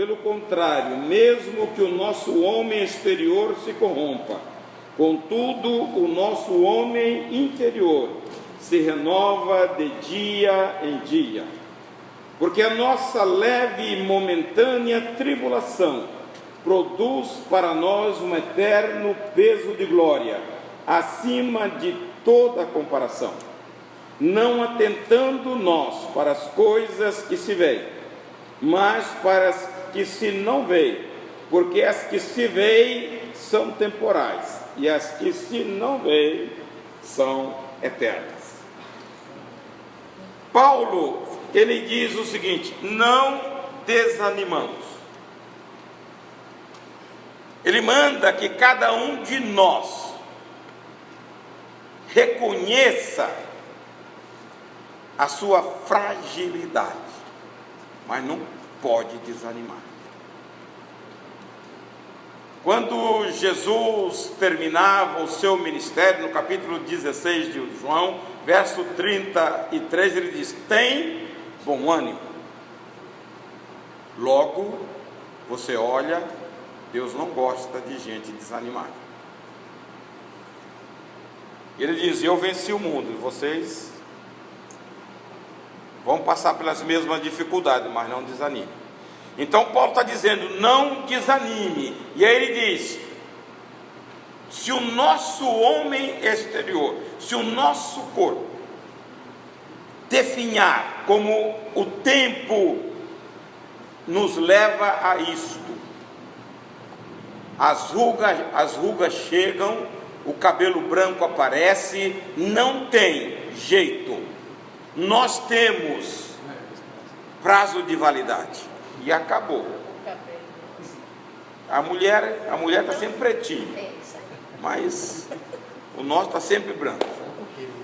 Pelo contrário, mesmo que o nosso homem exterior se corrompa, contudo, o nosso homem interior se renova de dia em dia. Porque a nossa leve e momentânea tribulação produz para nós um eterno peso de glória, acima de toda comparação, não atentando nós para as coisas que se veem, mas para as que se não veem, porque as que se veem são temporais, e as que se não veem são eternas. Paulo, ele diz o seguinte: não desanimamos. Ele manda que cada um de nós reconheça a sua fragilidade, mas não pode desanimar. Quando Jesus terminava o seu ministério, no capítulo 16 de João, verso 33, ele diz: tem bom ânimo. Logo, você olha, Deus não gosta de gente desanimada. Ele diz: eu venci o mundo, vocês vão passar pelas mesmas dificuldades, mas não desanime. Então Paulo está dizendo: não desanime. E aí ele diz: se o nosso homem exterior, se o nosso corpo definhar como o tempo nos leva a isto, as rugas chegam, o cabelo branco aparece, não tem jeito, nós temos prazo de validade e acabou. A mulher está sempre pretinha, mas o nosso está sempre branco.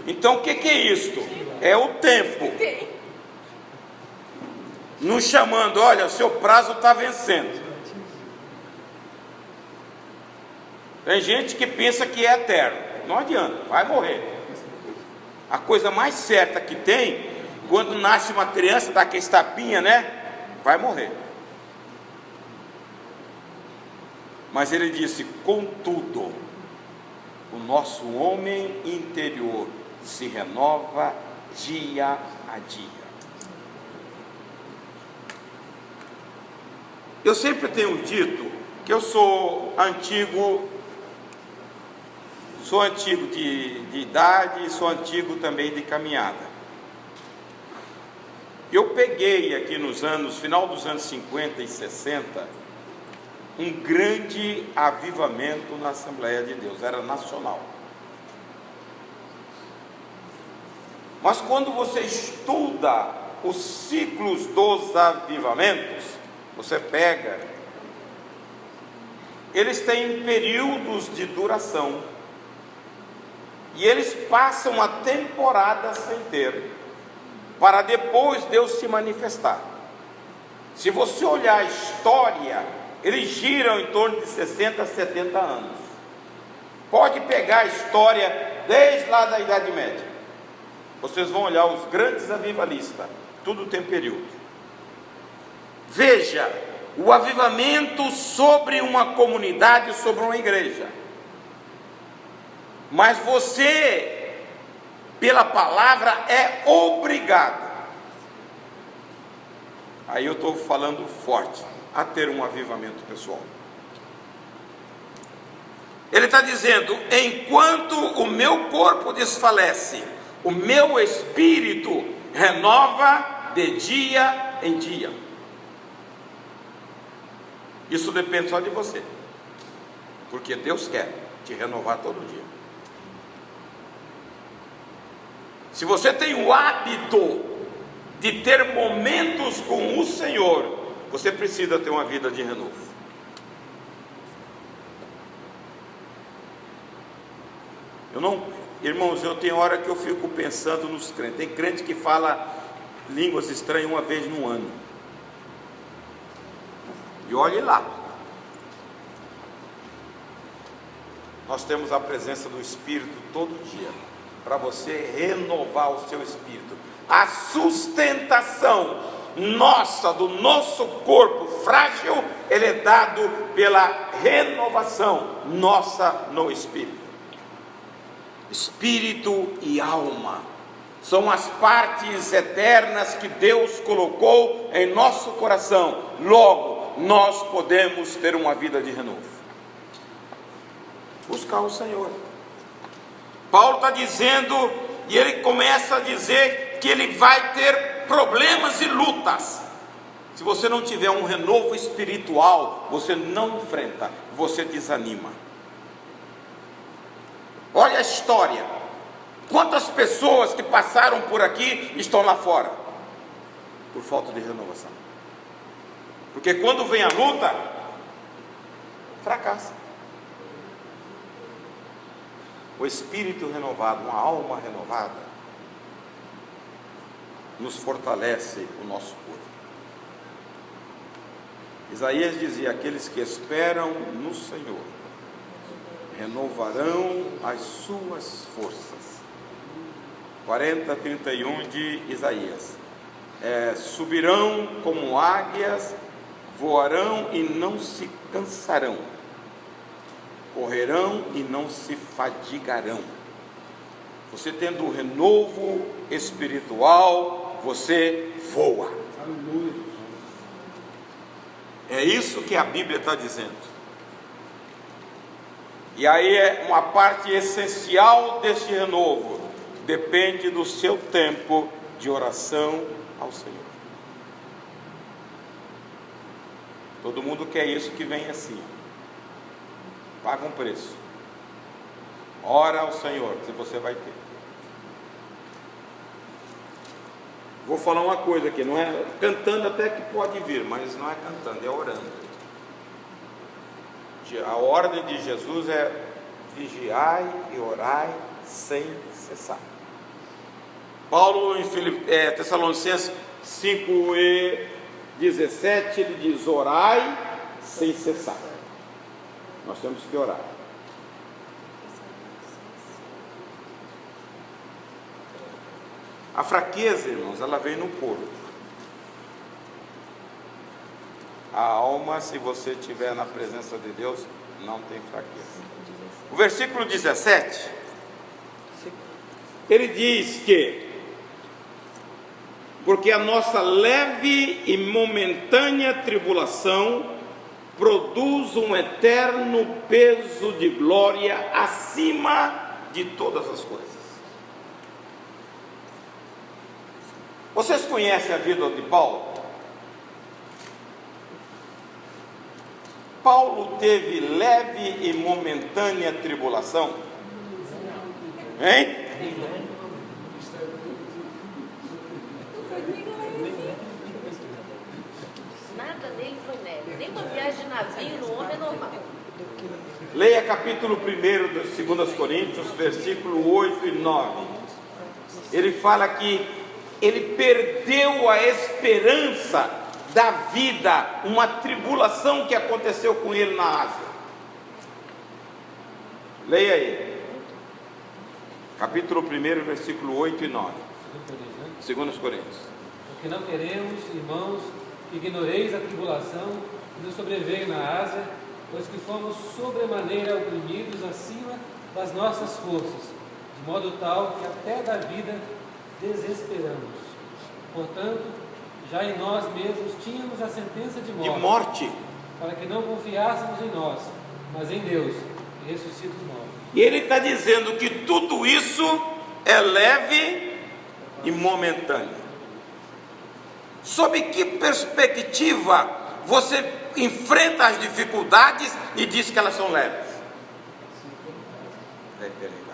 Então o que é isto? É o tempo nos chamando: olha, seu prazo está vencendo. Tem gente que pensa que é eterno, não adianta, vai morrer. A coisa mais certa que tem, quando nasce uma criança, dá aquele tapinha, né? Vai morrer. Mas ele disse: contudo, o nosso homem interior se renova dia a dia. Eu sempre tenho dito que eu sou antigo de idade e sou antigo também de caminhada. Eu peguei aqui final dos anos 50 e 60, um grande avivamento na Assembleia de Deus, era nacional. Mas quando você estuda os ciclos dos avivamentos, você pega, eles têm períodos de duração, e eles passam a temporada sem ter, para depois Deus se manifestar. Se você olhar a história, eles giram em torno de 60 a 70 anos. Pode pegar a história desde lá da Idade Média, vocês vão olhar os grandes avivalistas, tudo tem período. Veja o avivamento sobre uma comunidade, sobre uma igreja. Mas você, pela palavra, é obrigado, aí eu estou falando forte, a ter um avivamento pessoal. Ele está dizendo: enquanto o meu corpo desfalece, o meu espírito renova de dia em dia. Isso depende só de você, porque Deus quer te renovar todo dia. Se você tem o hábito de ter momentos com o Senhor, você precisa ter uma vida de renovo. Irmãos, eu tenho hora que eu fico pensando nos crentes. Tem crente que fala línguas estranhas uma vez no ano. E olhe lá. Nós temos a presença do Espírito todo dia, para você renovar o seu espírito. A sustentação nossa, do nosso corpo frágil, ele é dado pela renovação nossa no Espírito. Espírito e alma são as partes eternas que Deus colocou em nosso coração. Logo, nós podemos ter uma vida de renovo. Buscar o Senhor. Paulo está dizendo, e ele começa a dizer que ele vai ter problemas e lutas. Se você não tiver um renovo espiritual, você não enfrenta, você desanima. Olha a história. Quantas pessoas que passaram por aqui estão lá fora? Por falta de renovação. Porque quando vem a luta, fracassa. O espírito renovado, uma alma renovada, nos fortalece o nosso corpo. Isaías dizia: aqueles que esperam no Senhor renovarão as suas forças. 40:31 de Isaías: subirão como águias, voarão e não se cansarão, correrão e não se fadigarão. Você tendo o renovo espiritual, você voa. É isso que a Bíblia está dizendo. E aí é uma parte essencial desse renovo. Depende do seu tempo de oração ao Senhor. Todo mundo quer isso que vem assim. Paga um preço. Ora ao Senhor, que você vai ter. Vou falar uma coisa aqui, não é cantando, até que pode vir, mas não é cantando, é orando. A ordem de Jesus é vigiai e orai sem cessar. Paulo em Tessalonicenses 5:17, ele diz: orai sem cessar. Nós temos que orar. A fraqueza, irmãos, ela vem no corpo. A alma, se você estiver na presença de Deus, não tem fraqueza. O versículo 17, ele diz que: porque a nossa leve e momentânea tribulação produz um eterno peso de glória acima de todas as coisas. Vocês conhecem a vida de Paulo? Paulo teve leve e momentânea tribulação? Hein? Nada nele foi leve, nem uma viagem de navio no homem é normal. Leia capítulo 1 de 2 Coríntios, versículo 8 e 9. Ele fala que ele perdeu a esperança da vida, uma tribulação que aconteceu com ele na Ásia. Leia aí, capítulo 1, versículo 8 e 9. 2 Coríntios. Porque não queremos, irmãos, que ignoreis a tribulação que nos sobreveio na Ásia, pois que fomos sobremaneira oprimidos acima das nossas forças, de modo tal que até da vida desesperamos. Portanto, já em nós mesmos tínhamos a sentença de morte, para que não confiássemos em nós, mas em Deus, que ressuscita os mortos. E ele está dizendo que tudo isso é leve e momentâneo. Sob que perspectiva você enfrenta as dificuldades e diz que elas são leves? Da eternidade.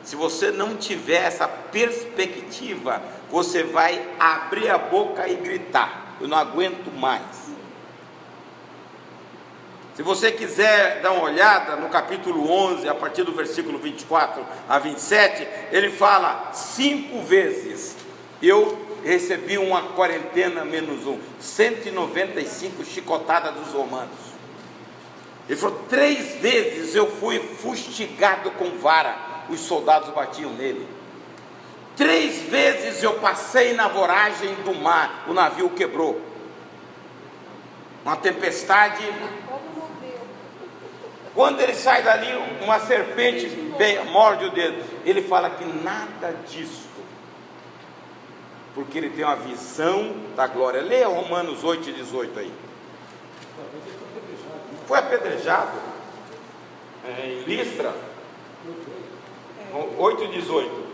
Se você não tiver essa perspectiva, você vai abrir a boca e gritar: eu não aguento mais. Se você quiser dar uma olhada no capítulo 11, a partir do versículo 24 a 27, ele fala 5 vezes: eu recebi uma quarentena menos 195 chicotadas dos romanos. Ele falou: 3 vezes eu fui fustigado com vara, os soldados batiam nele. 3 vezes eu passei na voragem do mar, o navio quebrou. Uma tempestade. Quando ele sai dali, uma serpente morde o dedo. Ele fala que nada disso, porque ele tem uma visão da glória. Leia Romanos 8:18 aí. Foi apedrejado em Listra. 8:18.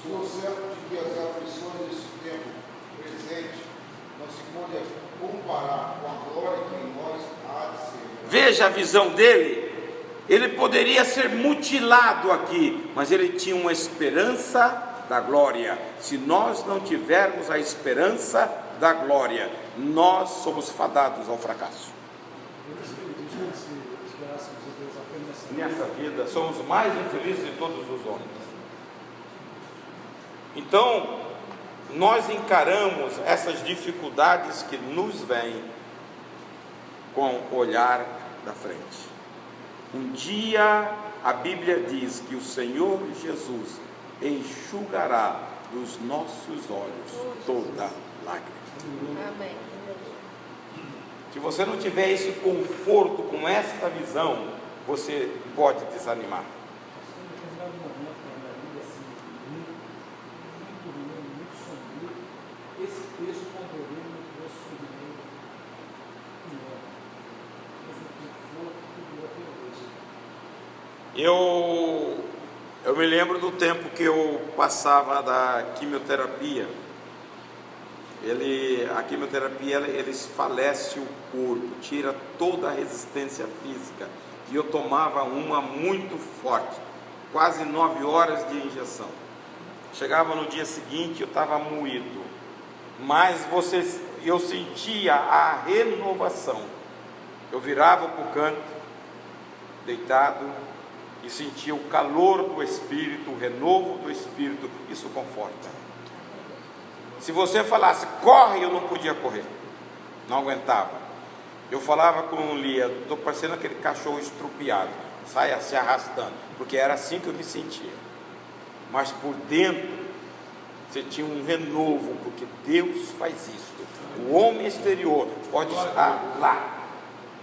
Estou certo de que as aflições desse tempo presente não se podem comparar com a glória que em nós há de ser. Veja a visão dele. Ele poderia ser mutilado aqui, mas ele tinha uma esperança da glória. Se nós não tivermos a esperança da glória, nós somos fadados ao fracasso. Nessa vida, somos os mais infelizes de todos os homens. Então, nós encaramos essas dificuldades que nos vêm com o olhar da frente. Um dia, a Bíblia diz que o Senhor Jesus enxugará dos nossos olhos toda lágrima. Amém. Se você não tiver esse conforto com esta visão, você pode desanimar. Esse texto contribuiu no meu sofrimento enorme. Eu me lembro do tempo que eu passava da quimioterapia. A quimioterapia, eles falecem o corpo, tira toda a resistência física. E eu tomava uma muito forte, quase 9 horas de injeção. Chegava no dia seguinte, eu estava moído. Mas eu sentia a renovação. Eu virava para o canto, deitado, e sentia o calor do Espírito, o renovo do Espírito. Isso conforta. Se você falasse, corre, eu não podia correr, não aguentava. Eu falava com o Lia, estou parecendo aquele cachorro estrupiado, saia se arrastando, porque era assim que eu me sentia. Mas por dentro, você tinha um renovo, porque Deus faz isso. O homem exterior pode estar lá,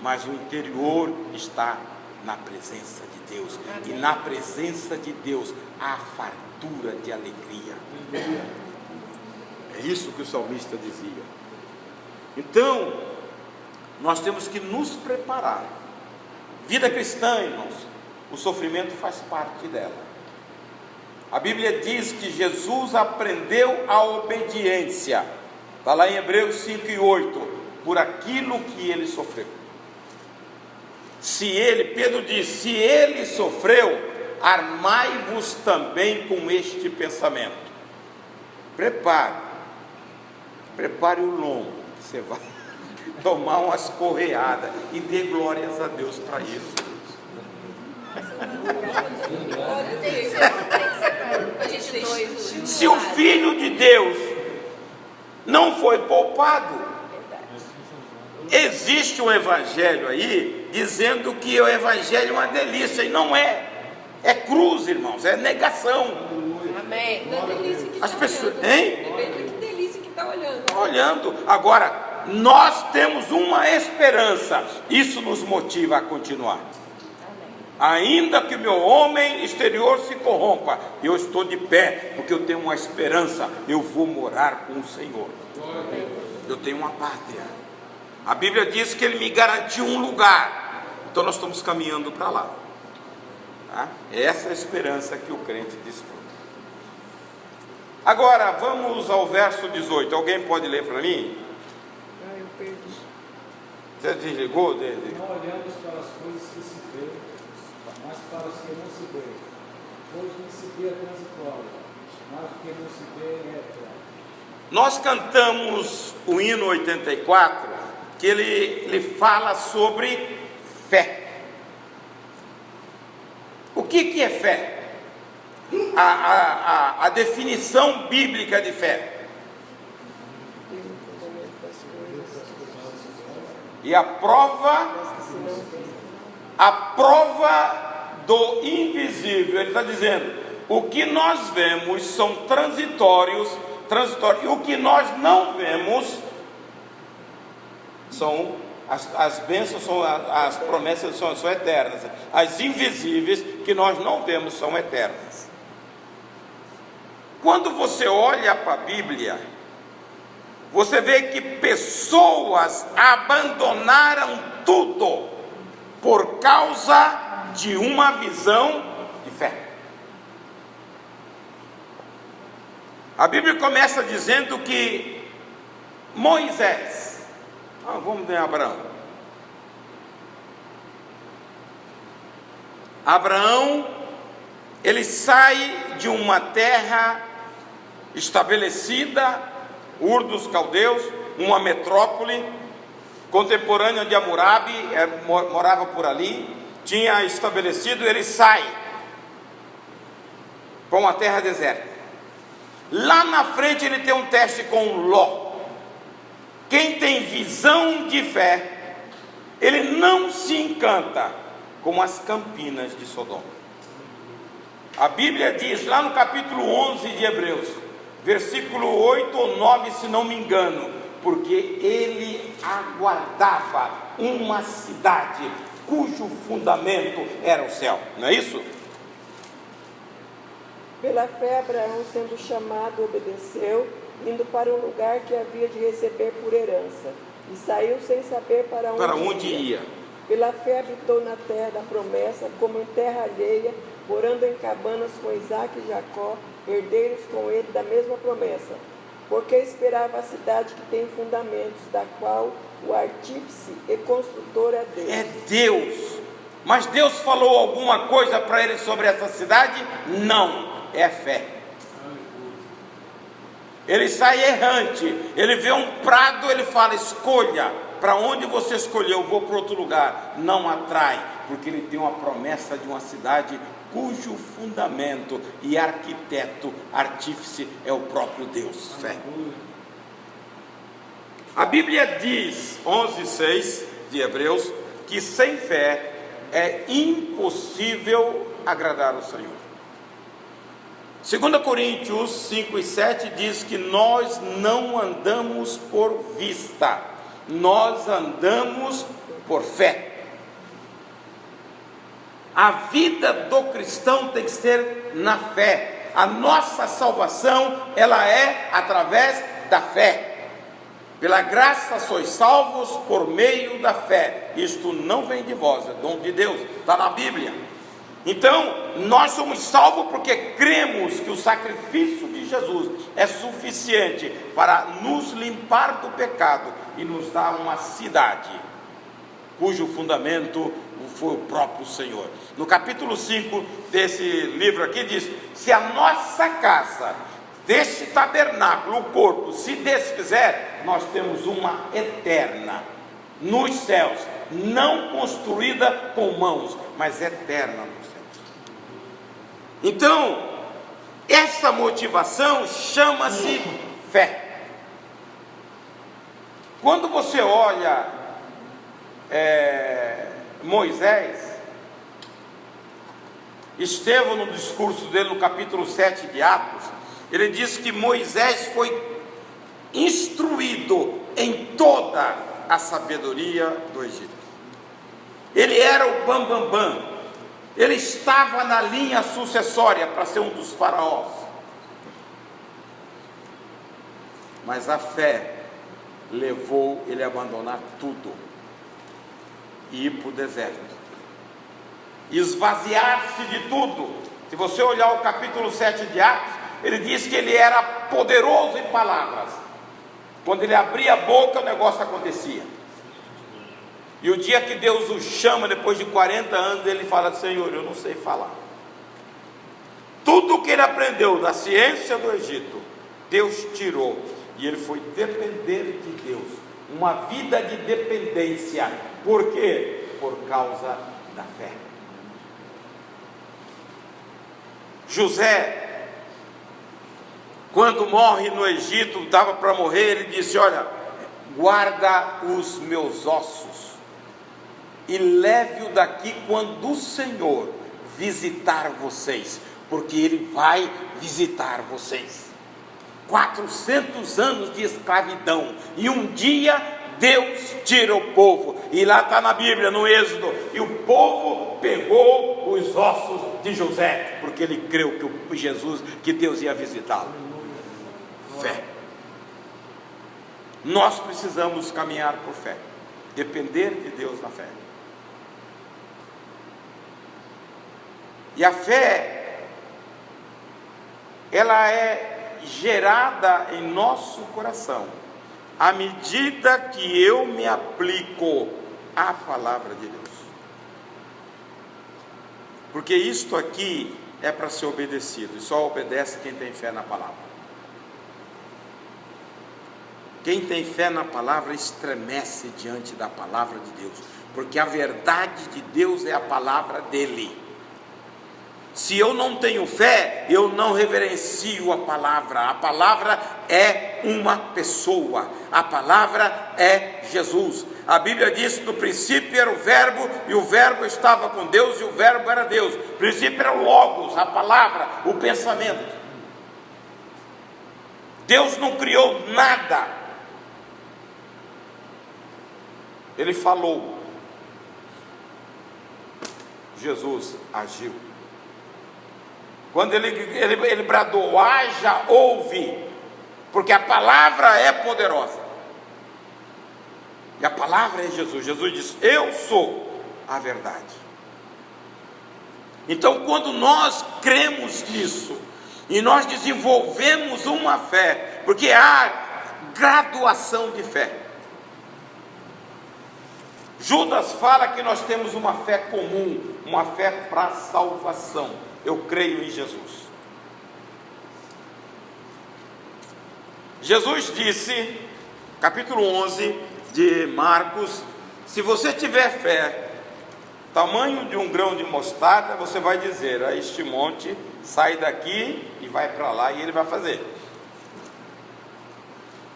mas o interior está na presença de Deus. E na presença de Deus há fartura de alegria. É isso que o salmista dizia. Então, nós temos que nos preparar. Vida cristã, irmãos, o sofrimento faz parte dela. A Bíblia diz que Jesus aprendeu a obediência. Está lá em Hebreus 5:8, por aquilo que ele sofreu. Pedro diz, se ele sofreu, armai-vos também com este pensamento. Prepare o lombo, você vai tomar umas correadas e dê glórias a Deus para isso. Se o Filho de Deus não foi poupado, existe um evangelho aí dizendo que o evangelho é uma delícia, e não é. É cruz, irmãos, é negação. Amém. Não é delícia que As tá pessoas, olhando. hein? Que delícia que está olhando. Olhando. Agora, nós temos uma esperança. Isso nos motiva a continuar. Ainda que o meu homem exterior se corrompa, eu estou de pé, porque eu tenho uma esperança. Eu vou morar com o Senhor. Eu tenho uma pátria. A Bíblia diz que Ele me garantiu um lugar. Então nós estamos caminhando para lá. Tá? Essa é a esperança que o crente desfruta. Agora, vamos ao verso 18. Alguém pode ler para mim? Eu perdi. Você desligou? Não olhamos para as coisas que se vê, mas para os que não se vê. Pois o que se vê é transitório, mas o que não se vê é eterno. Nós cantamos o hino 84, que ele fala sobre fé. O que é fé? A definição bíblica de fé. E a prova do invisível. Ele está dizendo, o que nós vemos são transitórios, e o que nós não vemos são as bênçãos, as promessas são eternas. As invisíveis que nós não vemos são eternas. Quando você olha para a Bíblia, você vê que pessoas abandonaram tudo por causa de uma visão de fé. A Bíblia começa dizendo que Moisés, vamos ver Abraão. Abraão, ele sai de uma terra estabelecida, Ur dos Caldeus, uma metrópole contemporânea de Hammurabi, morava por ali, tinha estabelecido, ele sai para uma terra deserta. Lá na frente ele tem um teste com Ló. Quem tem visão de fé, ele não se encanta com as campinas de Sodoma. A Bíblia diz lá no capítulo 11 de Hebreus, versículo 8 ou 9, se não me engano, porque ele aguardava uma cidade cujo fundamento era o céu, não é isso? Pela fé, Abraão, sendo chamado, obedeceu, indo para um lugar que havia de receber por herança, e saiu sem saber para onde ia. Pela fé habitou na terra da promessa, como em terra alheia, morando em cabanas com Isaque e Jacó, herdeiros com ele da mesma promessa, porque esperava a cidade que tem fundamentos, da qual o artífice e construtor é Deus. É Deus. Mas Deus falou alguma coisa para ele sobre essa cidade? Não. É fé. Ele sai errante, ele vê um prado, ele fala: escolha, para onde você escolheu, eu vou para outro lugar. Não atrai, porque ele tem uma promessa de uma cidade cujo fundamento e arquiteto, artífice é o próprio Deus. Fé. A Bíblia diz, 11:6 de Hebreus, que sem fé é impossível agradar o Senhor. 2 Coríntios 5:7 diz que nós não andamos por vista, nós andamos por fé. A vida do cristão tem que ser na fé. A nossa salvação, ela é através da fé. Pela graça sois salvos por meio da fé. Isto não vem de vós, é dom de Deus, está na Bíblia. Então, nós somos salvos porque cremos que o sacrifício de Jesus é suficiente para nos limpar do pecado e nos dar uma cidade cujo fundamento foi o próprio Senhor. No capítulo 5 desse livro aqui diz: se a nossa casa, deste tabernáculo, o corpo, se desfizer, nós temos uma eterna nos céus, não construída com mãos, mas eterna nos céus. Então, essa motivação chama-se fé. Quando você olha Moisés, Estevão, no discurso dele no capítulo 7 de Atos, ele diz que Moisés foi instruído em toda a sabedoria do Egito. Ele era o bambambam, ele estava na linha sucessória para ser um dos faraós. Mas a fé levou ele a abandonar tudo e ir para o deserto, esvaziar-se de tudo. Se você olhar o capítulo 7 de Atos, ele diz que ele era poderoso em palavras. Quando ele abria a boca, o negócio acontecia. E o dia que Deus o chama, depois de 40 anos, ele fala: Senhor, eu não sei falar. Tudo que ele aprendeu da ciência do Egito, Deus tirou, e ele foi depender de Deus. Uma vida de dependência. Por quê? Por causa da fé. José, quando morre no Egito, estava para morrer, ele disse: olha, guarda os meus ossos e leve-o daqui quando o Senhor visitar vocês, porque Ele vai visitar vocês. 400 anos de escravidão, e um dia Deus tira o povo, e lá está na Bíblia, no Êxodo, e o povo pegou os ossos de José, porque ele creu que Deus ia visitá-lo. Fé. Nós precisamos caminhar por fé, depender de Deus na fé. E a fé, ela é gerada em nosso coração à medida que eu me aplico à palavra de Deus, porque isto aqui é para ser obedecido, e só obedece quem tem fé na palavra. Quem tem fé na palavra estremece diante da palavra de Deus, porque a verdade de Deus é a palavra dele. Se eu não tenho fé, eu não reverencio a palavra. A palavra é uma pessoa, a palavra é Jesus. A Bíblia diz que no princípio era o verbo, e o verbo estava com Deus, e o verbo era Deus. No princípio era o Logos, a palavra, o pensamento. Deus não criou nada, Ele falou, Jesus agiu. Quando ele bradou, haja, ouve, porque a palavra é poderosa, e a palavra é Jesus. Jesus disse, eu sou a verdade. Então, quando nós cremos nisso, e nós desenvolvemos uma fé, porque há graduação de fé. Judas fala que nós temos uma fé comum, uma fé para salvação. Eu creio em Jesus. Jesus disse, capítulo 11 de Marcos, se você tiver fé, tamanho de um grão de mostarda, você vai dizer a este monte, sai daqui e vai para lá, e ele vai fazer.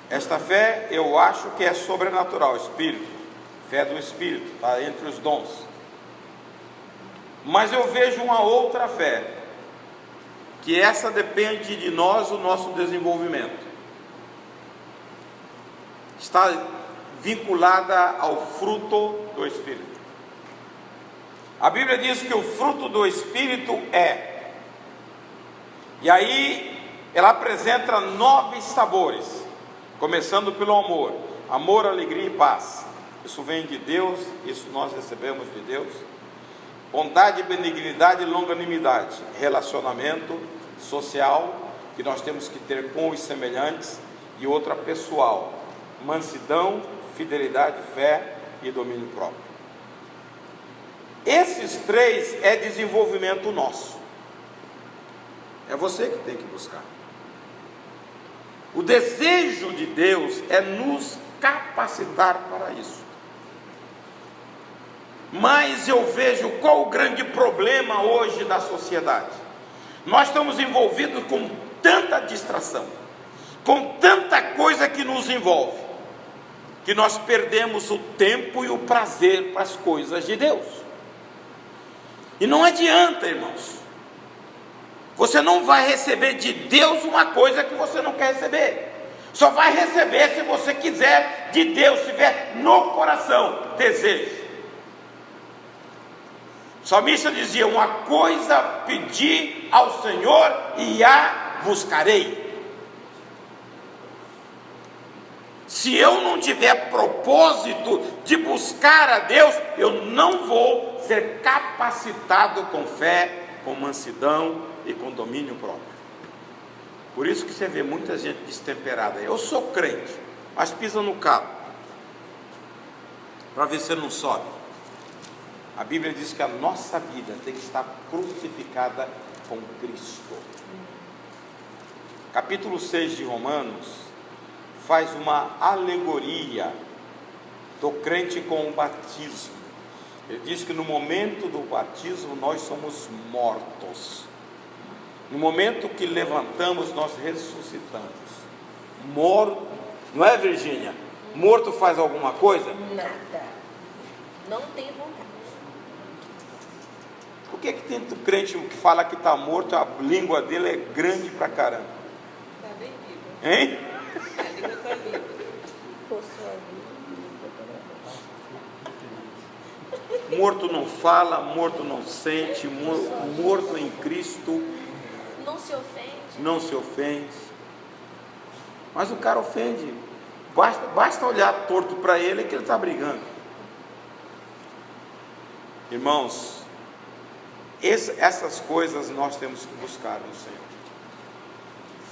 Esta fé eu acho que é sobrenatural, espírito, fé do espírito, está entre os dons. Mas eu vejo uma outra fé, que essa depende de nós, o nosso desenvolvimento. Está vinculada ao fruto do Espírito. A Bíblia diz que o fruto do Espírito é, e aí ela apresenta 9 sabores, começando pelo amor. Amor, alegria e paz. Isso vem de Deus, isso nós recebemos de Deus. Bondade, benignidade e longanimidade, relacionamento social que nós temos que ter com os semelhantes, e outra pessoal, mansidão, fidelidade, fé e domínio próprio. Esses 3 é desenvolvimento nosso, é você que tem que buscar. O desejo de Deus é nos capacitar para isso. Mas eu vejo qual o grande problema hoje da sociedade. Nós estamos envolvidos com tanta distração, com tanta coisa que nos envolve, que nós perdemos o tempo e o prazer para as coisas de Deus. E não adianta, irmãos, você não vai receber de Deus uma coisa que você não quer receber. Só vai receber se você quiser de Deus, se tiver no coração desejo. O salmista dizia, uma coisa pedi ao Senhor e a buscarei. Se eu não tiver propósito de buscar a Deus, eu não vou ser capacitado com fé, com mansidão e com domínio próprio. Por isso que você vê muita gente destemperada. Eu sou crente, mas pisa no calo, para ver se não sobe. A Bíblia diz que a nossa vida tem que estar crucificada com Cristo. Capítulo 6 de Romanos faz uma alegoria do crente com o batismo. Ele diz que no momento do batismo nós somos mortos. No momento que levantamos, nós ressuscitamos. Morto, não é, Virgínia? Morto faz alguma coisa? Nada. Não tem vontade. Por que tem crente que fala que está morto, a língua dele é grande pra caramba? Está bem vivo. Hein? A língua está viva. Morto não fala, morto não sente, morto em Cristo Não se ofende. não se ofende. Mas o cara ofende. Basta olhar torto para ele que ele está brigando. Irmãos, essas coisas nós temos que buscar no Senhor.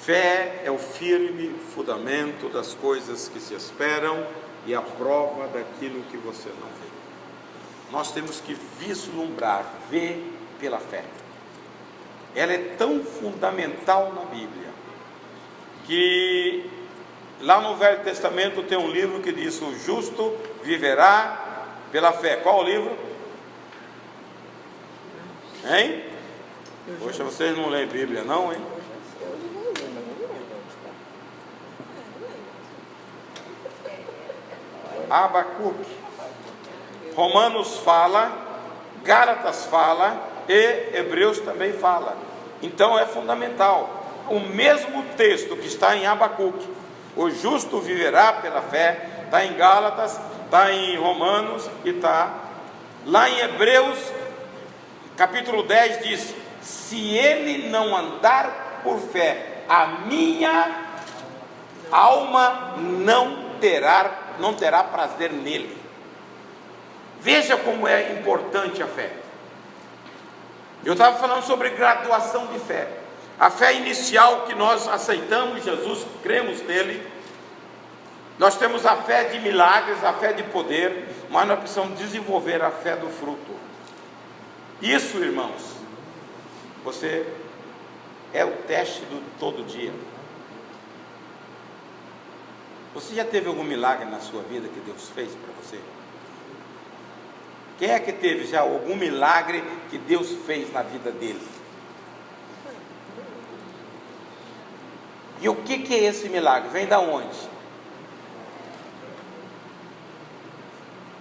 Fé é o firme fundamento das coisas que se esperam e a prova daquilo que você não vê. Nós temos que vislumbrar, ver pela fé. Ela é tão fundamental na Bíblia, que lá no Velho Testamento tem um livro que diz: o justo viverá pela fé. Qual o livro? Hein? Poxa, vocês não leem Bíblia não, hein? Abacuque. Romanos fala, Gálatas fala e Hebreus também fala. Então é fundamental. O mesmo texto que está em Abacuque, o justo viverá pela fé, está em Gálatas, está em Romanos e está lá em Hebreus, capítulo 10 diz: se ele não andar por fé, a minha alma não terá prazer nele. Veja como é importante a fé. Eu estava falando sobre graduação de fé. A fé inicial, que nós aceitamos Jesus, cremos nele. Nós temos a fé de milagres, a fé de poder, mas nós precisamos desenvolver a fé do fruto. Isso, irmãos, você é o teste do todo dia. Você já teve algum milagre na sua vida que Deus fez para você? Quem é que teve já algum milagre que Deus fez na vida dele? E o que é esse milagre? Vem da onde?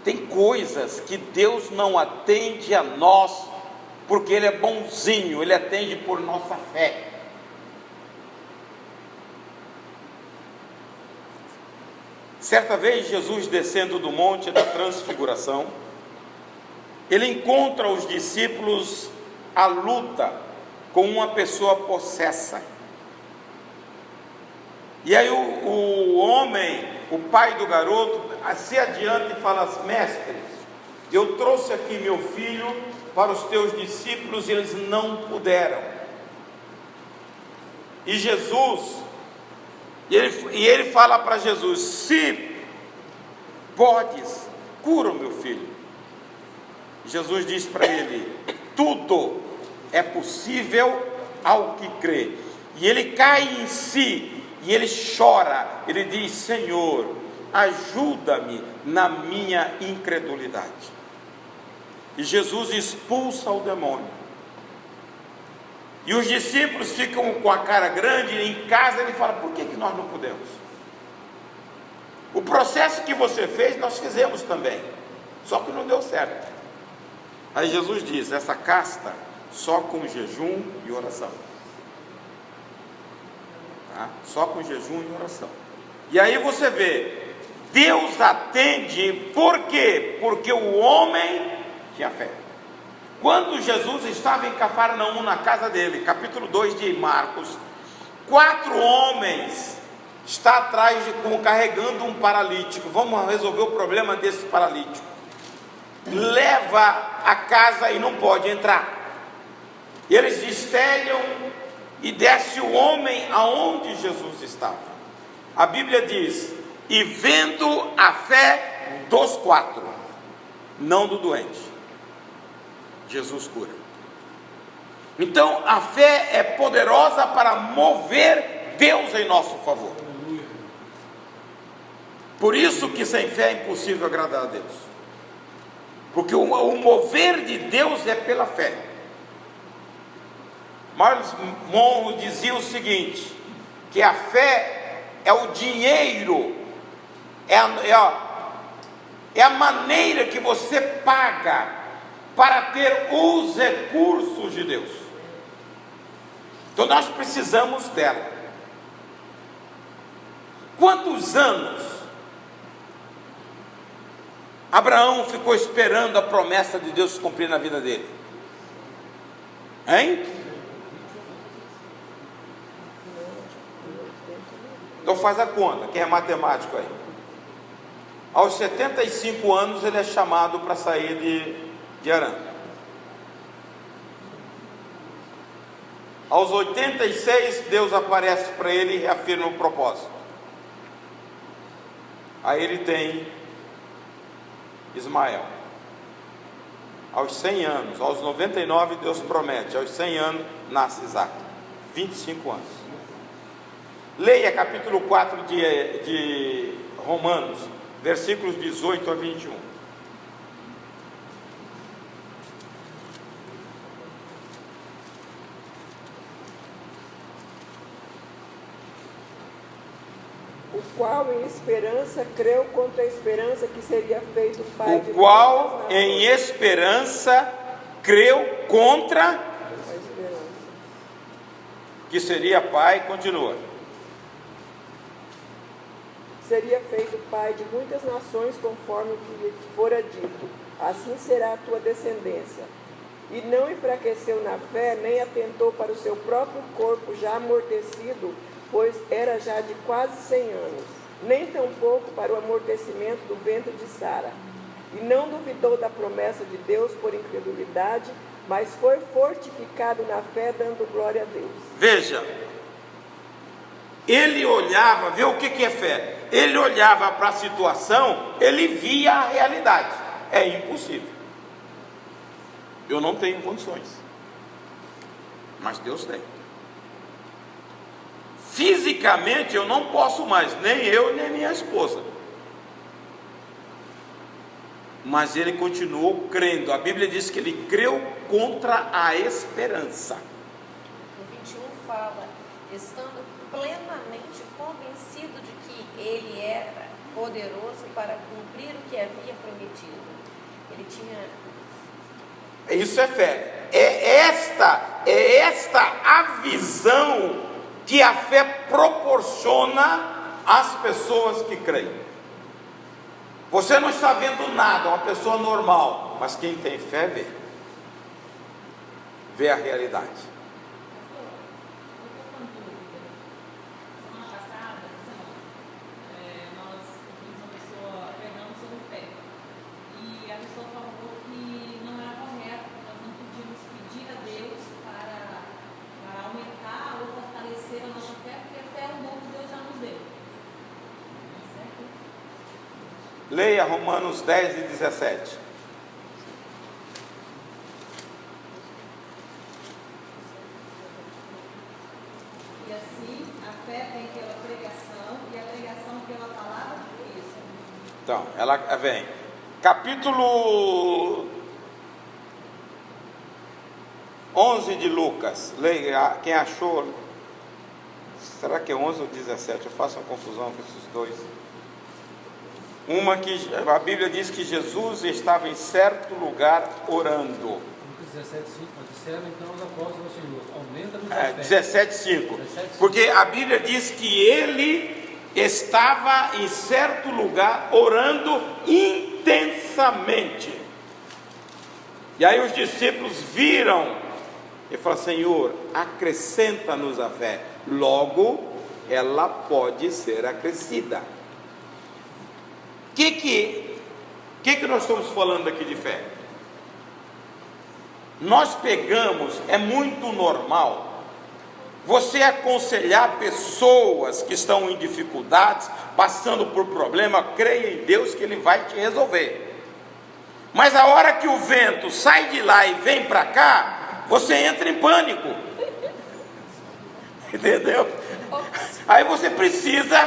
Tem coisas que Deus não atende a nós, porque Ele é bonzinho, Ele atende por nossa fé. Certa vez, Jesus descendo do monte da transfiguração, Ele encontra os discípulos à luta com uma pessoa possessa. E aí o homem, o pai do garoto, se adianta e fala: mestre, eu trouxe aqui meu filho para os teus discípulos e eles não puderam. E ele fala para Jesus: se podes, cura o meu filho. Jesus diz para ele: tudo é possível ao que crê. E ele cai em si e ele chora. Ele diz: Senhor, ajuda-me na minha incredulidade. E Jesus expulsa o demônio. E os discípulos ficam com a cara grande. E em casa ele fala: por que nós não podemos? O processo que você fez, nós fizemos também, só que não deu certo. Aí Jesus diz: essa casta só com jejum e oração. Tá? Só com jejum e oração. E aí você vê, Deus atende, por quê? Porque o homem tinha fé. Quando Jesus estava em Cafarnaum, na casa dele, capítulo 2 de Marcos, 4 homens estão atrás carregando um paralítico. Vamos resolver o problema desse paralítico. Leva a casa e não pode entrar. Eles destelham e desce o homem aonde Jesus estava. A Bíblia diz: e vendo a fé dos 4, não do doente, Jesus cura. Então a fé é poderosa para mover Deus em nosso favor. Por isso que sem fé é impossível agradar a Deus. Porque o mover de Deus é pela fé. Marlos Monro dizia o seguinte: que a fé é o dinheiro, é a maneira que você paga para ter os recursos de Deus. Então nós precisamos dela. Quantos anos Abraão ficou esperando a promessa de Deus se cumprir na vida dele? Hein? Então faz a conta, quem é matemático aí. Aos 75 anos ele é chamado para sair de Harã. Aos 86 Deus aparece para ele e reafirma o propósito. Aí ele tem Ismael. Aos 100 anos, aos 99 Deus promete, aos 100 anos nasce Isaac. 25 anos. Leia capítulo 4 de Romanos, versículos 18 a 21. O qual em esperança creu contra a esperança que seria feito pai de O qual em esperança creu contra a esperança. que seria pai, continua. Seria feito pai de muitas nações, conforme o que lhe fora dito. Assim será a tua descendência. E não enfraqueceu na fé, nem atentou para o seu próprio corpo já amortecido, pois era já de quase 100 anos, nem tampouco para o amortecimento do ventre de Sara. E não duvidou da promessa de Deus por incredulidade, mas foi fortificado na fé, dando glória a Deus. Veja, ele olhava, vê o que é fé? Ele olhava para a situação, ele via a realidade. É impossível. Eu não tenho condições, mas Deus tem. Fisicamente eu não posso mais, nem eu nem minha esposa, mas ele continuou crendo. A Bíblia diz que ele creu contra a esperança. No 21 fala, estando plenamente convencido de que ele era poderoso para cumprir o que havia prometido. Ele tinha... Isso é fé. É esta a visão que a fé proporciona às pessoas que creem. Você não está vendo nada, uma pessoa normal, mas quem tem fé vê a realidade. Leia Romanos 10 e 17. E assim, a fé vem pela pregação e a pregação pela palavra de Cristo. Então, ela vem. Capítulo 11 de Lucas. Leia, quem achou? Será que é 11 ou 17? Eu faço uma confusão com esses dois. Uma que a Bíblia diz que Jesus estava em certo lugar orando. Lucas 17:5, disseram então os apóstolos ao Senhor, aumenta-nos a fé. 17:5. Porque a Bíblia diz que ele estava em certo lugar orando intensamente. E aí os discípulos viram e falaram: Senhor, acrescenta-nos a fé. Logo, ela pode ser acrescida. O que nós estamos falando aqui de fé? Nós pegamos, é muito normal você aconselhar pessoas que estão em dificuldades, passando por problema, creia em Deus que Ele vai te resolver. Mas a hora que o vento sai de lá e vem para cá, você entra em pânico. Entendeu? Aí você precisa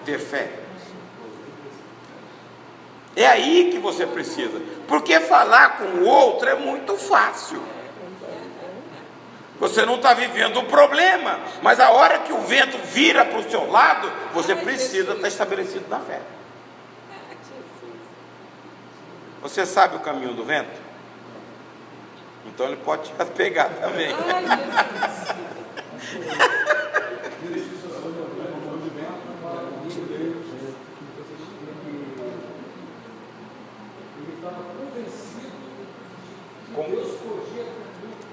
ter fé. É aí que você precisa, porque falar com o outro é muito fácil. Você não está vivendo o problema, mas a hora que o vento vira para o seu lado, você precisa estar estabelecido na fé. Você sabe o caminho do vento? Então ele pode te pegar também. Ai, Jesus. Ele estava convencido de que Deus podia cumprir o que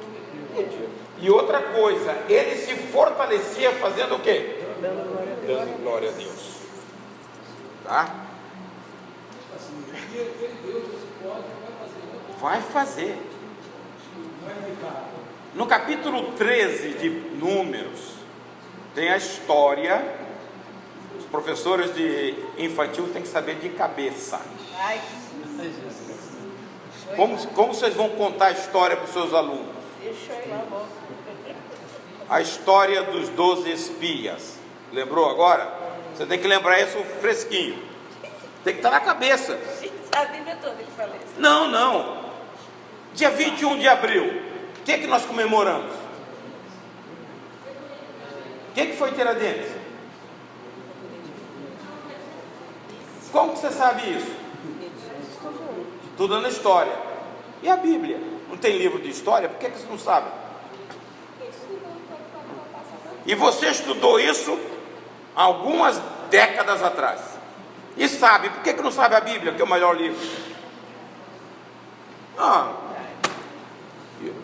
prometeu. E outra coisa, ele se fortalecia fazendo o quê? Dando glória a Deus. Dando glória a Deus. Tá? Vai fazer. No capítulo 13 de Números, tem a história. Os professores de infantil têm que saber de cabeça. Ai, Como vocês vão contar a história para os seus alunos? deixa eu ir lá, bom. A história dos 12 espias. Lembrou agora? Você tem que lembrar isso fresquinho. Tem que estar na cabeça. A Bíblia toda ele fala isso. Não. Dia 21 de abril, o que nós comemoramos? O que foi Tiradentes? Como que você sabe isso? Estudando história. E a Bíblia? Não tem livro de história? Por que você não sabe? E você estudou isso algumas décadas atrás. E sabe, por que não sabe a Bíblia, que é o melhor livro?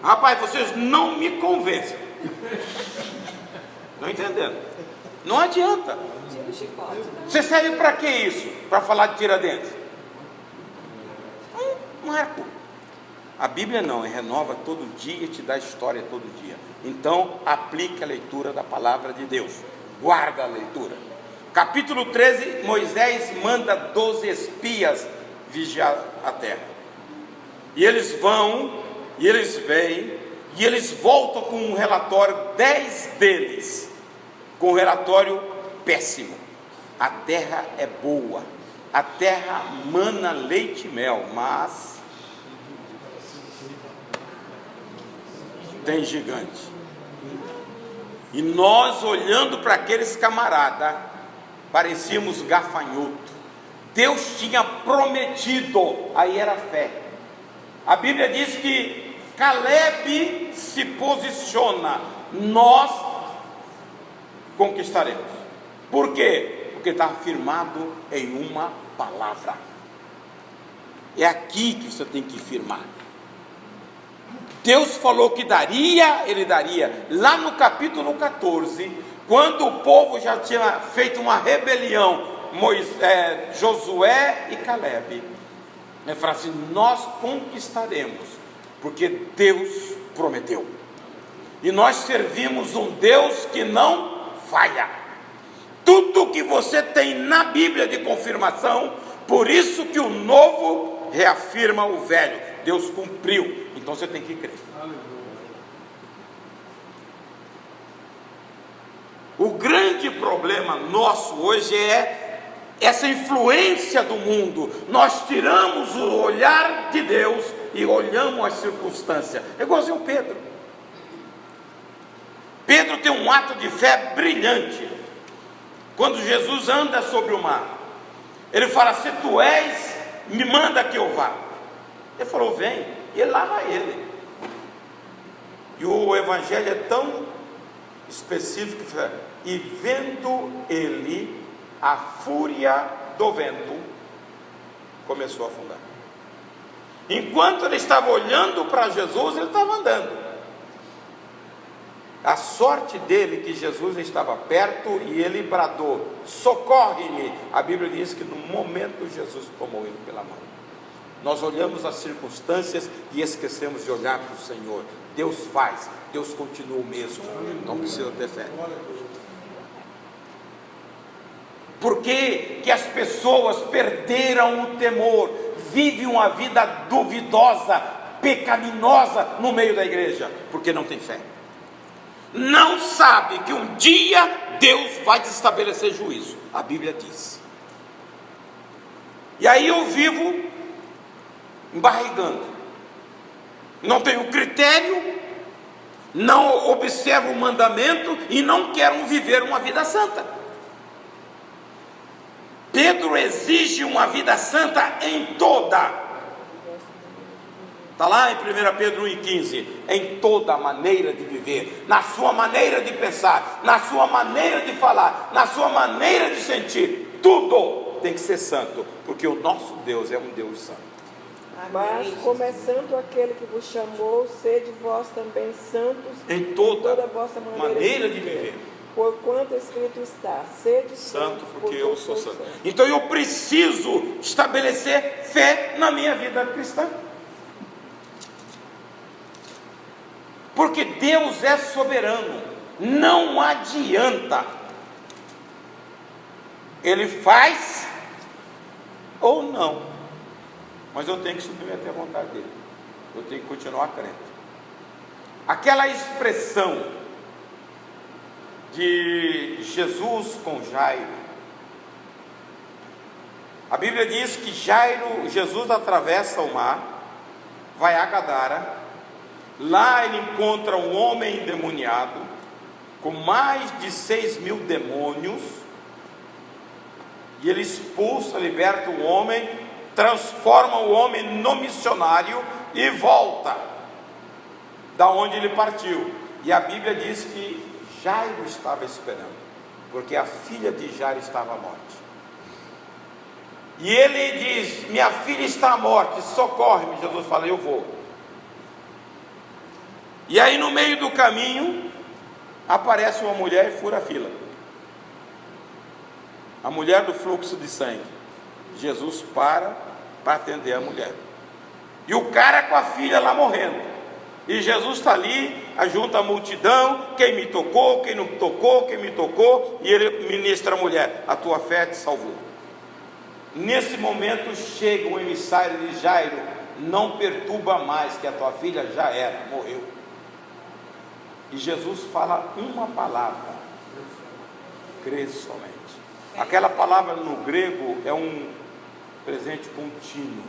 Rapaz, vocês não me convencem. Não entendendo? Não adianta. Você serve para que isso? Para falar de Tiradentes? Marco. A Bíblia não, renova todo dia e te dá história todo dia. Então, aplique a leitura da palavra de Deus. Guarda a leitura. Capítulo 13, Moisés manda 12 espias vigiar a terra. E eles vão, e eles vêm, e eles voltam com um relatório, 10 deles, com um relatório péssimo. A terra é boa, a terra mana leite e mel, mas tem gigante. E nós, olhando para aqueles camaradas, parecíamos gafanhoto. Deus tinha prometido, aí era fé. A Bíblia diz que Caleb se posiciona: nós conquistaremos. Por quê? Porque está firmado em uma palavra. É aqui que você tem que firmar. Deus falou que daria, ele daria. Lá no capítulo 14, quando o povo já tinha feito uma rebelião, Josué e Caleb, ele falou assim: nós conquistaremos, porque Deus prometeu. E nós servimos um Deus que não falha. Tudo que você tem na Bíblia de confirmação, por isso que o novo reafirma o velho. Deus cumpriu, então você tem que crer. O grande problema nosso hoje é essa influência do mundo. Nós tiramos o olhar de Deus e olhamos as circunstâncias. É igualzinho Pedro. Pedro tem um ato de fé brilhante. Quando Jesus anda sobre o mar, ele fala: se tu és, me manda que eu vá. Ele falou: vem. E ele lá vai ele. E o evangelho é tão específico que fala: e vendo ele a fúria do vento, começou a afundar. Enquanto ele estava olhando para Jesus, ele estava andando. A sorte dele que Jesus estava perto e ele bradou: socorre-me. A Bíblia diz que no momento Jesus tomou ele pela mão. Nós olhamos as circunstâncias e esquecemos de olhar para o Senhor. Deus faz, Deus continua o mesmo. Não precisa ter fé. Por que as pessoas perderam o temor? Vivem uma vida duvidosa, pecaminosa no meio da igreja, porque não tem fé. Não sabe que um dia Deus vai estabelecer juízo. A Bíblia diz. E aí eu vivo embarrigando. Não tenho critério, não observo o mandamento e não quero viver uma vida santa. Pedro exige uma vida santa em toda. Está lá em 1 Pedro 1,15. Em toda maneira de viver, na sua maneira de pensar, na sua maneira de falar, na sua maneira de sentir, tudo tem que ser santo, porque o nosso Deus é um Deus santo. Mas como é santo aquele que vos chamou, sede vós também santos Em toda a vossa maneira de viver. Porquanto escrito está, sede Santo, porque eu sou santo. Então eu preciso estabelecer fé na minha vida cristã. Porque Deus é soberano. Não adianta. Ele faz ou não. Mas eu tenho que submeter à vontade dele. Eu tenho que continuar crendo. Aquela expressão de Jesus com Jairo. A Bíblia diz que Jesus atravessa o mar, vai a Gadara. Lá ele encontra um homem endemoniado, com mais de 6.000 demônios. E ele expulsa, liberta o homem, transforma o homem no missionário e volta da onde ele partiu. E a Bíblia diz que Jairo estava esperando, porque a filha de Jairo estava à morte. E ele diz: minha filha está à morte, socorre-me. Jesus fala: eu vou. E aí no meio do caminho aparece uma mulher e fura a fila. A mulher do fluxo de sangue. Jesus para atender a mulher. E o cara com a filha lá morrendo. E Jesus está ali, junta a multidão, quem me tocou, quem não tocou, quem me tocou, e ele ministra a mulher: a tua fé te salvou. Nesse momento chega o emissário de Jairo: não perturba mais, que a tua filha já era, morreu. E Jesus fala uma palavra: crê somente. Aquela palavra no grego é um presente contínuo.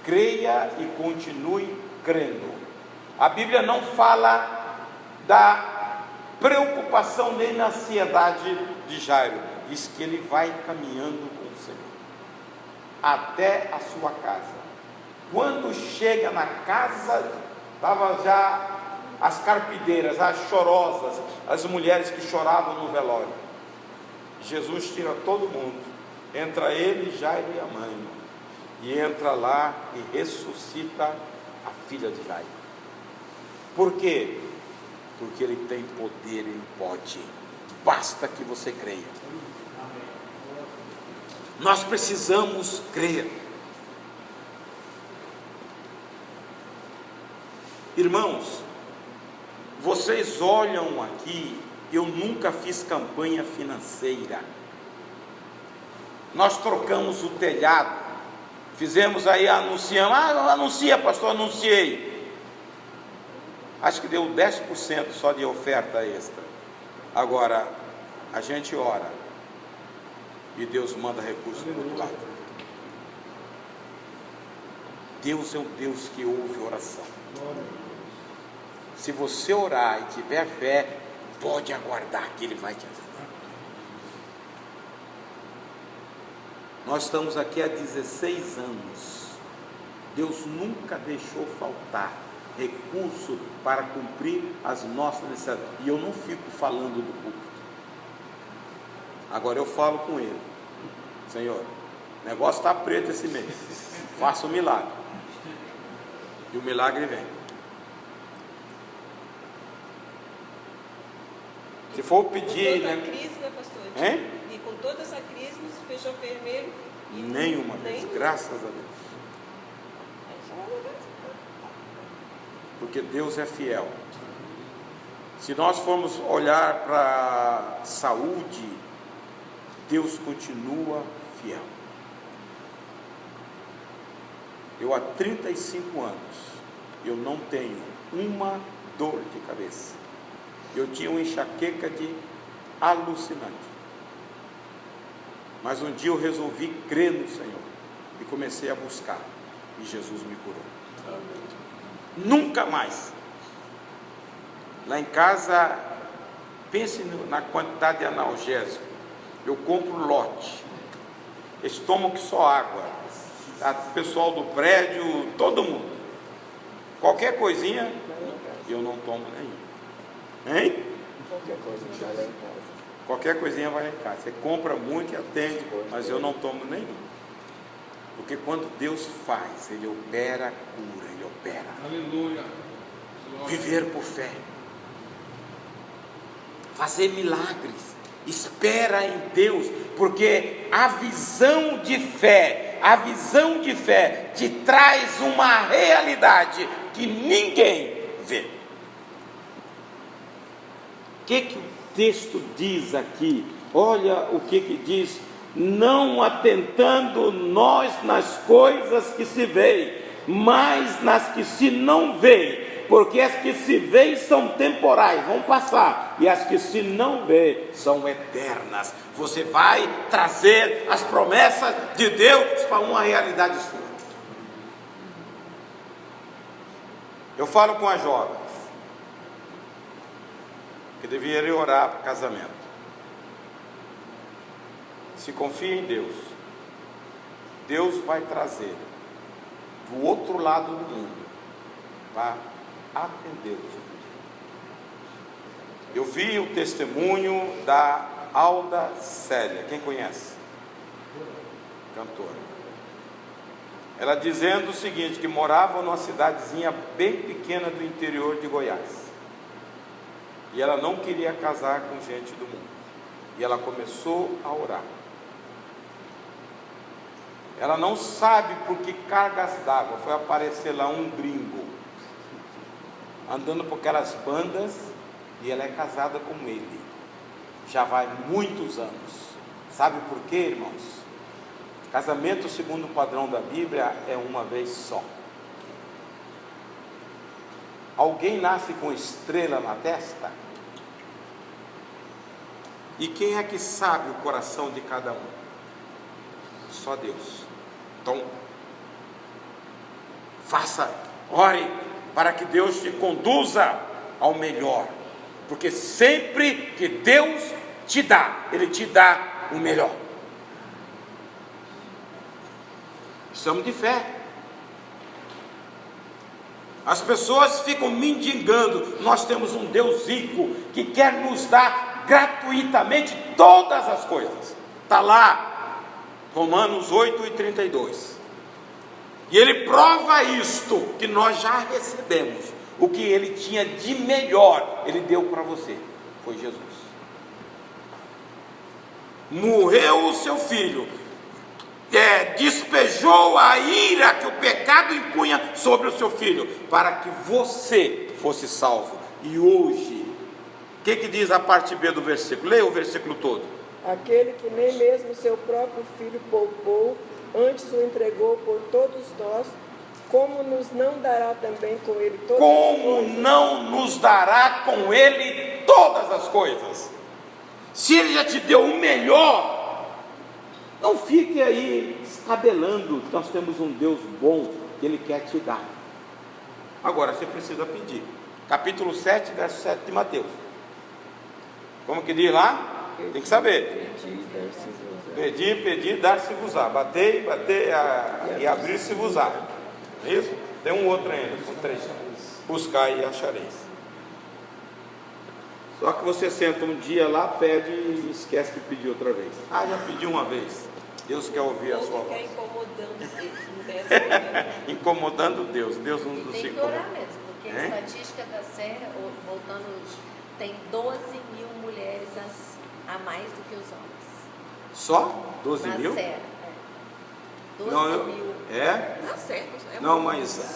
Creia e continue crendo. A Bíblia não fala da preocupação nem na ansiedade de Jairo. Diz que ele vai caminhando com o Senhor até a sua casa. Quando chega na casa, estava já as carpideiras, as chorosas, as mulheres que choravam no velório. Jesus tira todo mundo, entra ele, Jairo e a mãe, e entra lá e ressuscita a filha de Jairo. Por quê? Porque ele tem poder, ele pode, basta que você creia. Nós precisamos crer. Irmãos, vocês olham aqui, eu nunca fiz campanha financeira. Nós trocamos o telhado, fizemos aí, anunciamos, anuncia pastor, anunciei. Acho que deu 10% só de oferta extra. Agora, a gente ora, e Deus manda recursos do outro lado. Deus é um Deus que ouve oração. Se você orar e tiver fé, pode aguardar que Ele vai te ajudar. Nós estamos aqui há 16 anos. Deus nunca deixou faltar recurso para cumprir as nossas necessidades. E eu não fico falando do púlpito. Agora eu falo com Ele: Senhor, o negócio está preto esse mês, faça um milagre. E o milagre vem. Se for pedir, né, crise, né, pastor? Hein? E com toda essa crise não se fechou vermelho. Nenhuma vez, graças a Deus. Porque Deus é fiel. Se nós formos olhar para a saúde, Deus continua fiel. Eu há 35 anos, eu não tenho uma dor de cabeça. Eu tinha uma enxaqueca de alucinante. Mas um dia eu resolvi crer no Senhor e comecei a buscar, e Jesus me curou. Nunca mais. Lá em casa, pense na quantidade de analgésico. Eu compro lote. Eles tomam que só água. O pessoal do prédio, todo mundo. Qualquer coisinha, eu não tomo nenhum. Hein? Qualquer coisa vai lá em casa. Qualquer coisinha vai lá em casa. Você compra muito e atende, mas eu não tomo nenhum. Porque quando Deus faz, Ele opera a cura, Ele opera. Aleluia. Viver por fé. Fazer milagres. Espera em Deus, porque a visão de fé te traz uma realidade que ninguém vê. O que o texto diz aqui? Olha o que diz: não atentando nós nas coisas que se veem, mas nas que se não veem. Porque as que se veem são temporais, vão passar, e as que se não veem são eternas. Você vai trazer as promessas de Deus para uma realidade sua. Eu falo com as jovens que deveriam orar para o casamento. Se confia em Deus, Deus vai trazer do outro lado do mundo para atender o seu pedido. Eu vi o testemunho da Alda Célia, quem conhece? Cantora. Ela dizendo o seguinte, que morava numa cidadezinha bem pequena do interior de Goiás, e ela não queria casar com gente do mundo, e ela começou a orar. Ela não sabe por que cargas d'água foi aparecer lá um gringo andando por aquelas bandas, e ela é casada com ele, já vai muitos anos. Sabe por quê, irmãos? Casamento segundo o padrão da Bíblia é uma vez só. Alguém nasce com estrela na testa? E quem é que sabe o coração de cada um? Só Deus. Então, ore para que Deus te conduza ao melhor, porque sempre que Deus te dá, Ele te dá o melhor. Precisamos de fé. As pessoas ficam mendigando. Nós temos um Deus rico que quer nos dar gratuitamente todas as coisas. Está lá, Romanos 8:32. E Ele prova isto, que nós já recebemos. O que Ele tinha de melhor, Ele deu para você. Foi Jesus. Morreu o seu filho. Despejou a ira que o pecado impunha sobre o seu filho, para que você fosse salvo. E hoje, o que diz a parte B do versículo? Leia o versículo todo. Aquele que nem mesmo seu próprio filho poupou, antes o entregou por todos nós, como nos não dará também com ele todas as coisas? Como não nos dará com ele todas as coisas? Se Ele já te deu o melhor, não fique aí escabelando. Nós temos um Deus bom que Ele quer te dar. Agora você precisa pedir. Capítulo 7, verso 7 de Mateus. Como que diz lá? Tem que saber. Pedir, dar-se-vos-á. Batei, e abrir-se-vos-á. Isso? Tem um outro ainda, com 3. Buscai e achareis. Só que você senta um dia lá, pede e esquece de pedir outra vez. Já pedi uma vez. Deus quer ouvir a sua voz. Fica incomodando Deus, não tem essa ideia. Incomodando Deus. Deus não nos Tem que incomoda. orar mesmo, porque a estatística da Serra, voltando, tem 12 mil mulheres a mais do que os homens. Só? 12 Na mil? Serra, 12 Não, mil. é? Na Serra. Não, mas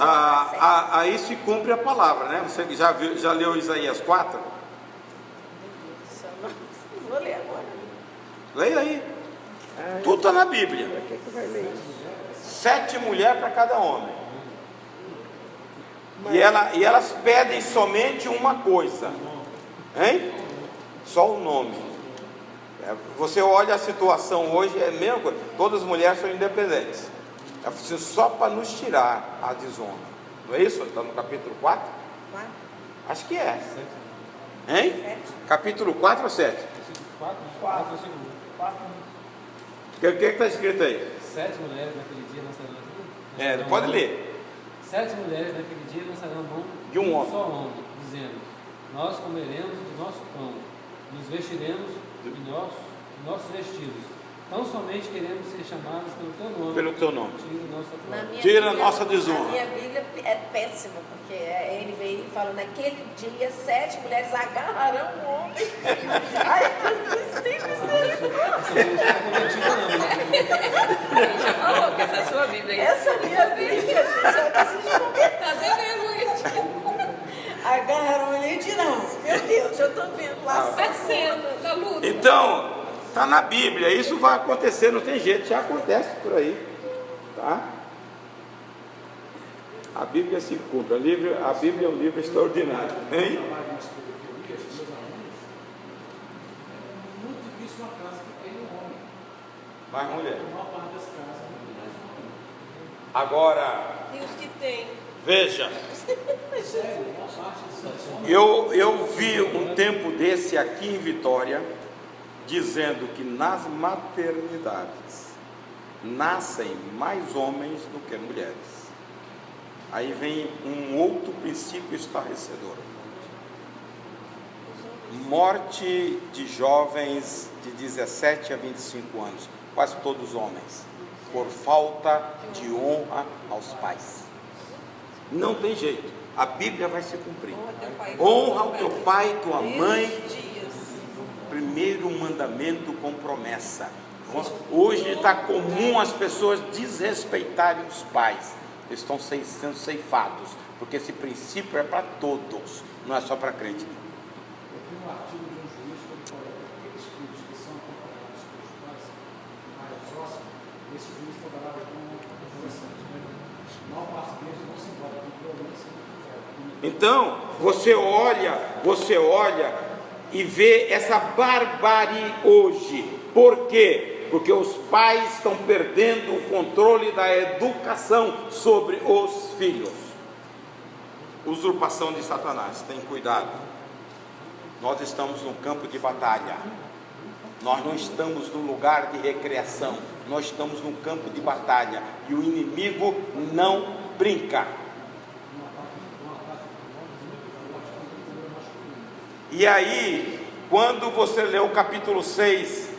aí se cumpre a palavra, né? Você já leu Isaías 4? Não vou ler agora. Leia aí. Tudo está na Bíblia. Para que vai ler isso? 7 mulheres para cada homem. E elas pedem somente uma coisa. Hein? Só o nome. Você olha a situação hoje, é a mesma coisa. Todas as mulheres são independentes. É preciso só para nos tirar a desonra. Não é isso? Está no capítulo 4? 4? Acho que é. Hein? 7? Capítulo 4 ou 7? 4. O que está escrito aí? 7 mulheres naquele dia na Serra. Pode ler. 7 mulheres naquele dia lançarão mão de um homem, só homem, dizendo: nós comeremos do nosso pão, nos vestiremos de nossos vestidos. Tão somente queremos ser chamados pelo teu nome. Pelo teu nome. Tira a nossa desonra. A minha Bíblia é péssima, porque ele veio e fala: naquele dia 7 mulheres agarrarão um homem. Ai, já falou que essa é a sua Bíblia. Essa é a minha Bíblia, gente. Eu preciso conversar. Agarraram ele e dirão: meu Deus, eu estou vendo lá a cena da luta. Então, está na Bíblia, isso vai acontecer, não tem jeito, já acontece por aí, tá? A Bíblia se cumpre, a Bíblia é um livro extraordinário, hein? Muito difícil uma casa que tem um homem. Mais mulher. A maior parte das casas é mais homem. Agora, E os que tem? veja, Sério, a maior parte dos homens. eu vi um tempo desse aqui em Vitória, dizendo que nas maternidades nascem mais homens do que mulheres. Aí vem um outro princípio estarrecedor: morte de jovens de 17 a 25 anos, quase todos homens, por falta de honra aos pais. Não tem jeito, a Bíblia vai se cumprir. Honra o teu pai e tua mãe. Primeiro mandamento com promessa. Hoje está comum as pessoas desrespeitarem os pais. Eles estão sendo ceifados, porque esse princípio é para todos, não é só para crente. Eu vi um artigo de um juiz que ele falou que aqueles filhos que são acompanhados pelos pais na área próxima, esse juiz trabalhava com adolescentes. A maior parte deles não se envolve com violência. Então, você olha e vê essa barbárie hoje. Por quê? Porque os pais estão perdendo o controle da educação sobre os filhos. Usurpação de Satanás, tem cuidado. Nós estamos num campo de batalha. Nós não estamos num lugar de recreação. Nós estamos num campo de batalha. E o inimigo não brinca. E aí, quando você lê o capítulo 6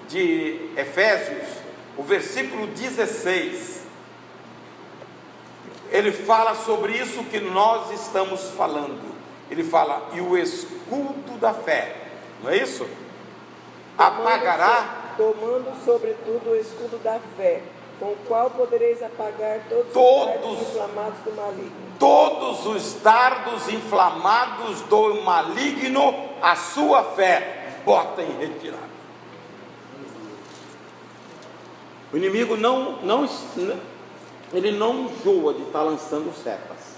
de Efésios, o versículo 16, ele fala sobre isso que nós estamos falando. Ele fala: e o escudo da fé, não é isso? Apagará, tomando sobretudo o escudo da fé, com o qual podereis apagar todos os dardos inflamados do maligno. Todos os dardos inflamados do maligno, a sua fé bota em retirada. O inimigo ele não enjoa de estar lançando setas,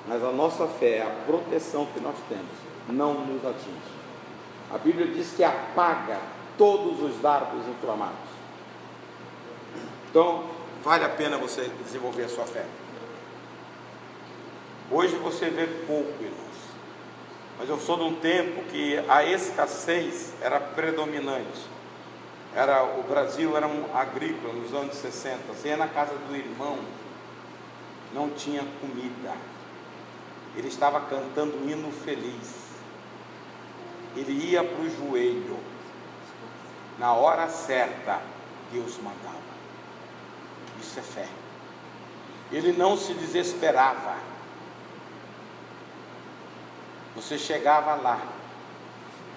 mas a nossa fé, a proteção que nós temos, não nos atinge. A Bíblia diz que apaga todos os dardos inflamados. Então, vale a pena você desenvolver a sua fé. Hoje você vê pouco, irmãos, mas eu sou de um tempo que a escassez era predominante. O Brasil era um agrícola nos anos 60. Você ia na casa do irmão, não tinha comida. Ele estava cantando um hino feliz. Ele ia para o joelho. Na hora certa, Deus mandava. Isso é fé. Ele não se desesperava. Você chegava lá.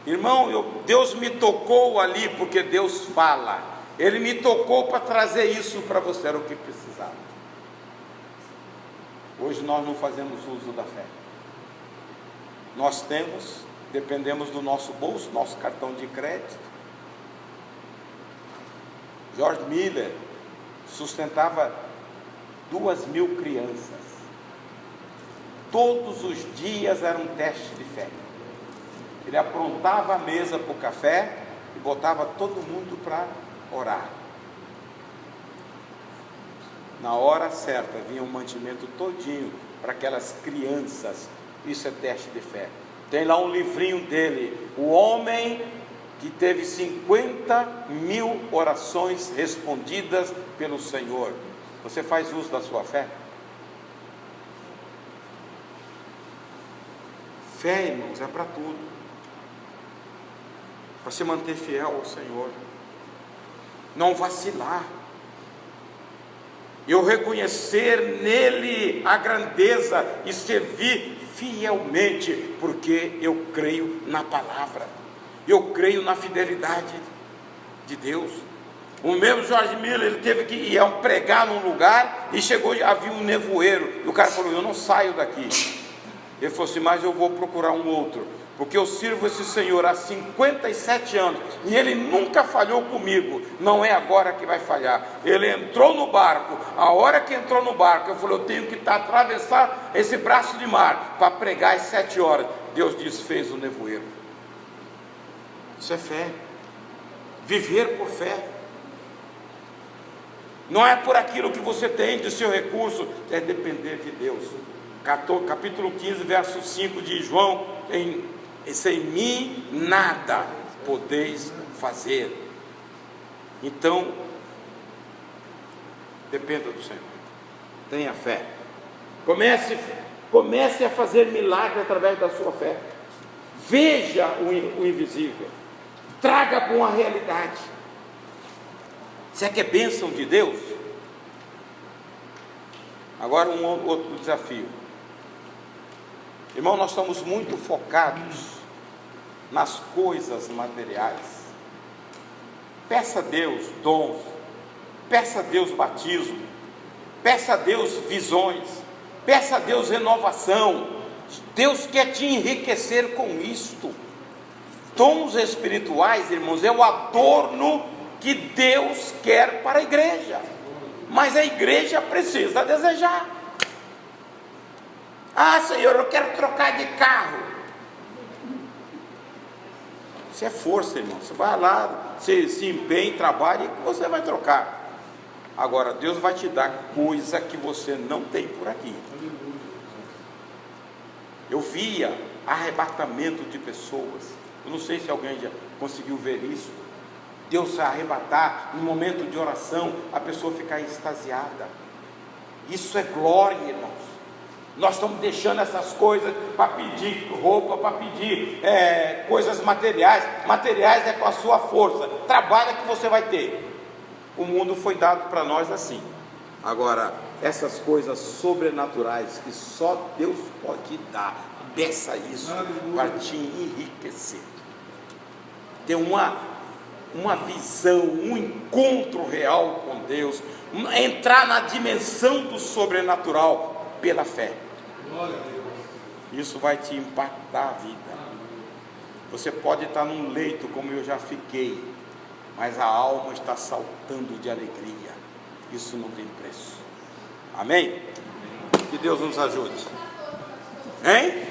Irmão, Deus me tocou ali, porque Deus fala. Ele me tocou para trazer isso para você, era o que precisava. Hoje nós não fazemos uso da fé. Nós dependemos do nosso bolso, nosso cartão de crédito. George Miller sustentava 2.000 crianças. Todos os dias era um teste de fé. Ele aprontava a mesa para o café e botava todo mundo para orar. Na hora certa vinha um mantimento todinho para aquelas crianças. Isso é teste de fé. Tem lá um livrinho dele, o homem que teve 50.000 orações respondidas pelo Senhor. Você faz uso da sua fé? Fé, irmãos, é para tudo. Para se manter fiel ao Senhor. Não vacilar. Eu reconhecer nele a grandeza e servir fielmente, porque eu creio na palavra. Eu creio na fidelidade de Deus. O mesmo George Miller, ele teve que ir pregar num lugar e chegou, havia um nevoeiro, e o cara falou: eu não saio daqui. Ele falou assim: mas eu vou procurar um outro, porque eu sirvo esse Senhor há 57 anos, e Ele nunca falhou comigo, não é agora que vai falhar. Ele entrou no barco, a hora que entrou no barco, eu falei: eu tenho que atravessar esse braço de mar, para pregar às 7 horas, Deus desfez o nevoeiro. Isso é fé, viver por fé. Não é por aquilo que você tem de seu recurso, é depender de Deus. Capítulo 15, verso 5 de João: sem mim nada podeis fazer. Então, dependa do Senhor, tenha fé, comece a fazer milagre através da sua fé. Veja o invisível, traga para uma realidade. Você quer bênção de Deus? Agora outro desafio. Irmão, nós estamos muito focados nas coisas materiais. Peça a Deus dons, peça a Deus batismo, peça a Deus visões, peça a Deus renovação. Deus quer te enriquecer com isto. Dons espirituais, irmãos, é o adorno que Deus quer para a igreja, mas a igreja precisa desejar. Ah, Senhor, eu quero trocar de carro. Isso é força, irmão. Você vai lá, você se empenha, trabalha e você vai trocar. Agora, Deus vai te dar coisa que você não tem por aqui. Eu via arrebatamento de pessoas. Eu não sei se alguém já conseguiu ver isso. Deus se arrebatar, no momento de oração, a pessoa ficar extasiada. Isso é glória, irmãos. Nós estamos deixando essas coisas para pedir roupa, para pedir coisas materiais. Materiais é com a sua força. Trabalha que você vai ter. O mundo foi dado para nós assim. Agora, essas coisas sobrenaturais que só Deus pode dar, peça isso para te enriquecer. Ter uma visão, um encontro real com Deus, entrar na dimensão do sobrenatural pela fé. Isso vai te impactar a vida. Você pode estar num leito como eu já fiquei, mas a alma está saltando de alegria. Isso não tem preço. Amém? Que Deus nos ajude. Hein?